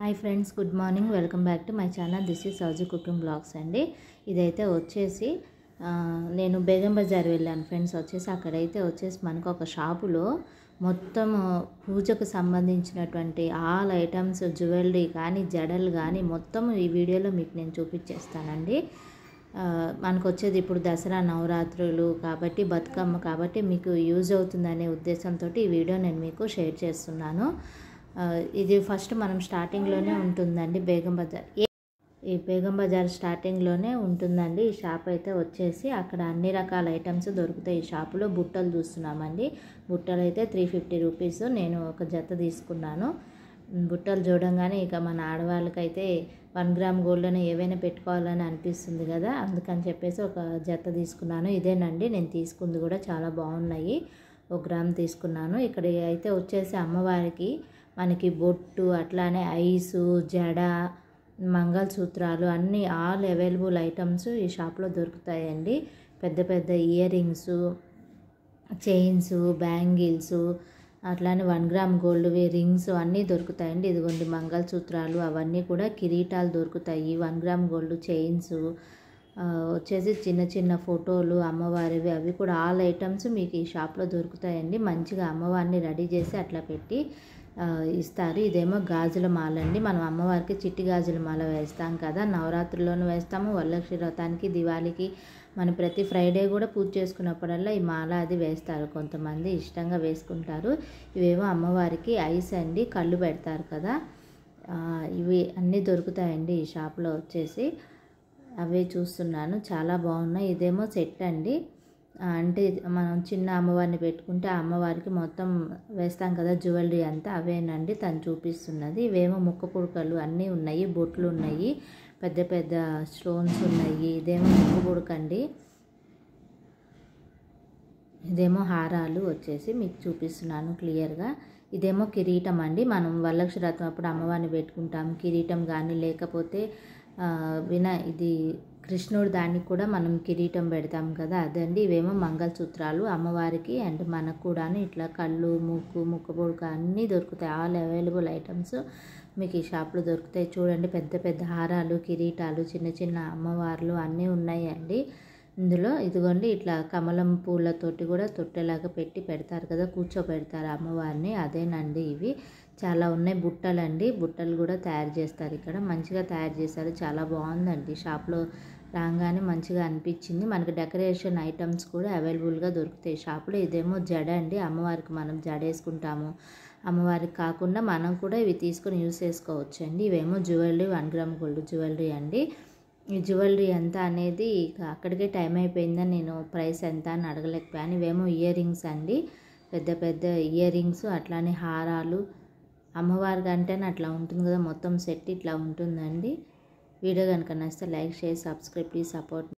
Hi friends, good morning. Welcome back to my channel. This is Sowji cooking blogs అండి. ఇదైతే వచ్చేసి నేను బేగం బజార్ వెళ్ళాను ఫ్రెండ్స్. అక్కడైతే మనకు ఒక షాపులో మొత్తం పూజకు సంబంధించినటువంటి ఆల్ ఐటమ్స్, జ్యువెలరీ కానీ జడలు కానీ మొత్తం ఈ వీడియోలో మీకు నేను చూపించేస్తానండి. మనకు వచ్చేది ఇప్పుడు దసరా నవరాత్రులు కాబట్టి, బతుకమ్మ కాబట్టి మీకు యూజ్ అవుతుందనే ఉద్దేశంతో ఈ వీడియో నేను మీకు షేర్ చేస్తున్నాను. ఇది ఫస్ట్ మనం స్టార్టింగ్లోనే ఉంటుందండి బేగం బజార్. ఈ బేగం బజార్ స్టార్టింగ్లోనే ఉంటుందండి ఈ షాప్ అయితే వచ్చేసి. అక్కడ అన్ని రకాల ఐటమ్స్ దొరుకుతాయి. ఈ షాపులో బుట్టలు చూస్తున్నామండి. బుట్టలు అయితే 350 రూపీస్. నేను ఒక జత తీసుకున్నాను. బుట్టలు చూడంగానే ఇక మన ఆడవాళ్ళకైతే 1 గ్రామ్ గోల్డ్ని ఏవైనా పెట్టుకోవాలని అనిపిస్తుంది కదా, అందుకని చెప్పేసి ఒక జత తీసుకున్నాను. ఇదేనండి నేను తీసుకుంది కూడా, చాలా బాగున్నాయి. 1 గ్రామ్ తీసుకున్నాను. ఇక్కడ అయితే వచ్చేసి అమ్మవారికి మనకి బొట్టు, అట్లానే ఐసు, జడ, మంగళసూత్రాలు అన్నీ ఆల్ అవైలబుల్ ఐటమ్స్ ఈ షాప్లో దొరుకుతాయండి. పెద్ద పెద్ద ఇయర్ రింగ్స్, చైన్స్, బ్యాంగిల్స్, అట్లానే 1 గ్రామ్ గోల్డ్వి రింగ్స్ అన్నీ దొరుకుతాయండి. ఇదిగోండి మంగళసూత్రాలు, అవన్నీ కూడా కిరీటాలు దొరుకుతాయి. 1 గ్రామ్ గోల్డ్ చైన్స్ వచ్చేసి చిన్న చిన్న ఫోటోలు అమ్మవారివి, అవి కూడా ఆల్ ఐటమ్స్ మీకు ఈ షాప్లో దొరుకుతాయండి. మంచిగా అమ్మవారిని రెడీ చేసి అట్లా పెట్టి ఇస్తారు. ఇదేమో గాజుల మాల అండి. మనం అమ్మవారికి చిట్టి గాజుల మాల వేస్తాం కదా, నవరాత్రుల్లోనూ వేస్తాము, వరలక్ష్మి వ్రతానికి, దివాళీకి, మనం ప్రతి ఫ్రైడే కూడా పూజ చేసుకున్నప్పుడల్లా ఈ మాల అది వేస్తారు. కొంతమంది ఇష్టంగా వేసుకుంటారు. ఇవేమో అమ్మవారికి ఐస్ అండి, కళ్ళు పెడతారు కదా, ఇవి అన్నీ దొరుకుతాయండి ఈ షాప్లో వచ్చేసి. అవే చూస్తున్నాను, చాలా బాగున్నాయి. ఇదేమో సెట్ అండి, అంటే మనం చిన్న అమ్మవారిని పెట్టుకుంటే ఆ అమ్మవారికి మొత్తం వేస్తాం కదా జ్యువెలరీ అంతా, అవేనండి తను చూపిస్తున్నది. ఇవేమో ముక్క పుడకలు అన్నీ ఉన్నాయి, బొట్లు ఉన్నాయి, పెద్ద పెద్ద స్టోన్స్ ఉన్నాయి. ఇదేమో ముక్క పుడకండి, ఇదేమో హారాలు వచ్చేసి మీకు చూపిస్తున్నాను క్లియర్గా. ఇదేమో కిరీటం అండి. మనం వరలక్ష్మి వ్రతం అప్పుడు అమ్మవారిని పెట్టుకుంటాం కిరీటం కానీ, లేకపోతే ఇది కృష్ణుడు దానికి కూడా మనం కిరీటం పెడతాం కదా, అదండి. ఇవేమో మంగళసూత్రాలు అమ్మవారికి అండ్ మనకు కూడా. ఇట్లా కళ్ళు, ముక్క పొడక అన్నీ దొరుకుతాయి. ఆల్ అవైలబుల్ ఐటమ్స్ మీకు ఈ షాప్లో దొరుకుతాయి. చూడండి, పెద్ద పెద్ద హారాలు, కిరీటాలు, చిన్న చిన్న అమ్మవార్లు అన్నీ ఉన్నాయండి ఇందులో. ఇదిగోండి, ఇట్లా కమలం పూలతోటి కూడా తొట్టెలాగా పెట్టి పెడతారు కదా, కూర్చోబెడతారు అమ్మవారిని, అదేనండి. ఇవి చాలా ఉన్నాయి. బుట్టలండి, బుట్టలు కూడా తయారు చేస్తారు ఇక్కడ, మంచిగా తయారు చేశారు. చాలా బాగుందండి. షాప్లో రాగానే మంచిగా అనిపించింది. మనకి డెకరేషన్ ఐటమ్స్ కూడా అవైలబుల్గా దొరుకుతాయి షాప్లో. ఇదేమో జడ అండి, అమ్మవారికి మనం జడ వేసుకుంటాము. అమ్మవారికి కాకుండా మనం కూడా ఇవి తీసుకొని యూస్ చేసుకోవచ్చు అండి. ఇవేమో జ్యువెలరీ, 1 గ్రామ్ గోల్డ్ జ్యువెలరీ అండి. ఈ జ్యువెలరీ ఎంత అనేది ఇక అక్కడికే టైం అయిపోయిందని నేను ప్రైస్ ఎంత అని అడగలేకపోయాను. ఇవేమో ఇయర్ రింగ్స్ అండి, పెద్ద పెద్ద ఇయర్ రింగ్స్, అట్లానే హారాలు. అమ్మవారికి అంటేనే అట్లా ఉంటుంది కదా, మొత్తం సెట్ ఇట్లా ఉంటుందండి. వీడియో కనుక నచ్చితే like, share, subscribe, please support.